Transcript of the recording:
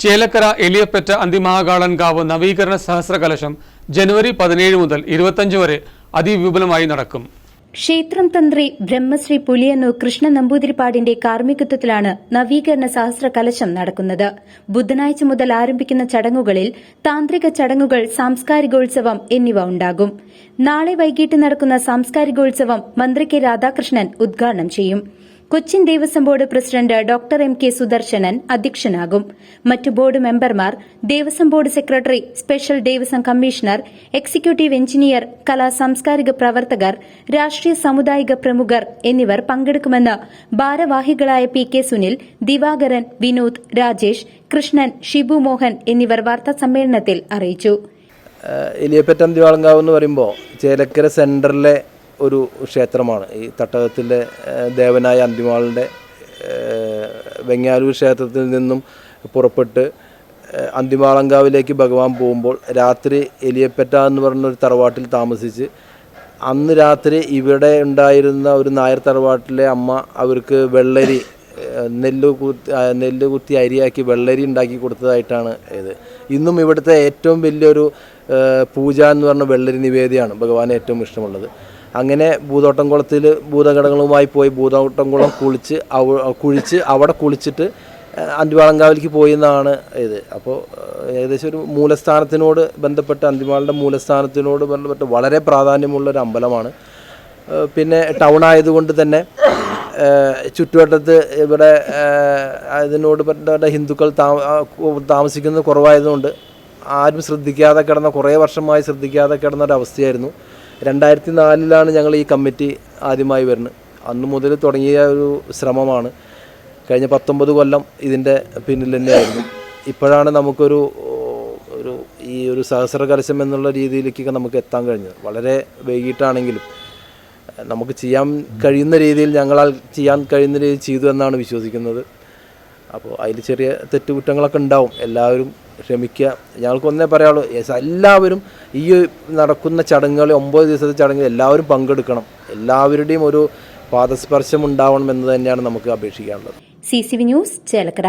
ചേലക്കര എലിയപ്പറ്റ അന്തിമഹാകാളൻകാവ് നവീകരണ സഹസ്രകലശം ജനുവരി 17 മുതൽ 25 വരെ അതിവിപുലമായി നടക്കും. ക്ഷേത്രം തന്ത്രി ബ്രഹ്മശ്രീ പുലിയന്നൂർ കൃഷ്ണ നമ്പൂതിരിപ്പാടിന്റെ കാർമ്മികത്വത്തിലാണ് നവീകരണ സഹസ്ര കലശം നടക്കുന്നത്. ബുധനാഴ്ച മുതൽ ആരംഭിക്കുന്ന ചടങ്ങുകളിൽ താന്ത്രിക ചടങ്ങുകൾ, സാംസ്കാരികോത്സവം എന്നിവ ഉണ്ടാകും. നാളെ വൈകിട്ട് നടക്കുന്ന സാംസ്കാരികോത്സവം മന്ത്രി കെ രാധാകൃഷ്ണൻ ഉദ്ഘാടനം ചെയ്യും. Cochin Devaswom board president doctor M K. Sudarsanan അധ്യക്ഷനാകും. മറ്റു ബോർഡ് മെമ്പർമാർ, Devaswom board secretary, special Devaswom commissioner, executive engineer, കലാ സാംസ്കാരിക പ്രവർത്തകർ, രാഷ്ട്രീയ സാമുദായിക പ്രമുഖർ എന്നിവർ പങ്കെടുക്കുമെന്ന് ഭാരവാഹികളായ പി.കെ. സുനിൽ, ദിവാകരൻ, വിനോദ്, രാജേഷ്, കൃഷ്ണൻ, ഷിബു മോഹൻ എന്നിവർ വാർത്താസമ്മേളനത്തിൽ അറിയിച്ചു. എലിയപ്പറ്റ അന്തിമഹാകാളൻകാവ് എന്ന് പറയുമ്പോൾ ചേലക്കര സെൻറ്ററിലെ ഒരു ക്ഷേത്രമാണ്. ഈ തട്ടകത്തിലെ ദേവനായ അന്തിമഹാളിൻ്റെ വെങ്ങാലൂർ ക്ഷേത്രത്തിൽ നിന്നും പുറപ്പെട്ട് അന്തിമഹാകാളൻകാവിലേക്ക് ഭഗവാൻ പോകുമ്പോൾ രാത്രി എലിയപ്പറ്റ എന്ന് പറഞ്ഞൊരു തറവാട്ടിൽ താമസിച്ച് അന്ന് രാത്രി ഇവിടെ ഉണ്ടായിരുന്ന ഒരു നായർ തറവാട്ടിലെ അമ്മ അവർക്ക് വെള്ളരി നെല്ല് കുത്തി അരിയാക്കി വെള്ളരി ഉണ്ടാക്കി കൊടുത്തതായിട്ടാണ് ഇത്. ഇന്നും ഇവിടുത്തെ ഏറ്റവും വലിയൊരു പൂജ എന്ന് പറഞ്ഞ വെള്ളരി നിവേദ്യമാണ് ഭഗവാന് ഏറ്റവും ഇഷ്ടമുള്ളത്. അങ്ങനെ ഭൂതോട്ടംകുളത്തിൽ ഭൂതഘടകങ്ങളുമായി പോയി ഭൂതോട്ടംകുളം കുഴിച്ച് അവിടെ കുളിച്ചിട്ട് അന്തിമഹാകാളൻകാവിലേക്ക് പോയി എന്നാണ് ഇത്. അപ്പോൾ ഏകദേശം ഒരു മൂലസ്ഥാനത്തിനോട് ബന്ധപ്പെട്ട് അന്തിമഹാളിൻ്റെ മൂലസ്ഥാനത്തിനോട് ബന്ധപ്പെട്ട് വളരെ പ്രാധാന്യമുള്ളൊരു അമ്പലമാണ്. പിന്നെ ടൗൺ ആയതുകൊണ്ട് തന്നെ ചുറ്റുവട്ടത്ത് ഇവിടെ അതിനോട് ബന്ധപ്പെട്ട ഹിന്ദുക്കൾ താമസിക്കുന്നത് കുറവായതുകൊണ്ട് ആരും ശ്രദ്ധിക്കാതെ കിടന്ന, കുറേ വർഷമായി ശ്രദ്ധിക്കാതെ കിടന്ന ഒരവസ്ഥയായിരുന്നു. 2004 ഞങ്ങൾ ഈ കമ്മിറ്റി ആദ്യമായി വരുന്നത്. അന്ന് മുതൽ തുടങ്ങിയ ഒരു ശ്രമമാണ്. കഴിഞ്ഞ 19 കൊല്ലം ഇതിൻ്റെ പിന്നിൽ തന്നെയായിരുന്നു. ഇപ്പോഴാണ് നമുക്കൊരു ഈ ഒരു സഹസ്ര കലശം എന്നുള്ള രീതിയിലേക്കൊക്കെ നമുക്ക് എത്താൻ കഴിഞ്ഞത്. വളരെ വൈകിട്ടാണെങ്കിലും നമുക്ക് ചെയ്യാൻ കഴിയുന്ന രീതിയിൽ, ഞങ്ങളാൽ ചെയ്യാൻ കഴിയുന്ന രീതിയിൽ ചെയ്തു എന്നാണ് വിശ്വസിക്കുന്നത്. അപ്പോൾ അതിൽ ചെറിയ തെറ്റുകുറ്റങ്ങളൊക്കെ ഉണ്ടാവും. എല്ലാവരും ക്ഷമിക്കുക. ഞങ്ങൾക്ക് ഒന്നേ പറയാനുള്ളൂ, എല്ലാവരും ഈ നടക്കുന്ന ചടങ്ങുകൾ, 9 ദിവസത്തെ ചടങ്ങുകൾ എല്ലാവരും പങ്കെടുക്കണം. എല്ലാവരുടെയും ഒരു പാദസ്പർശം ഉണ്ടാവണം എന്ന് തന്നെയാണ് നമുക്ക് അപേക്ഷിക്കാനുള്ളത്. CCV news, Chelakkara.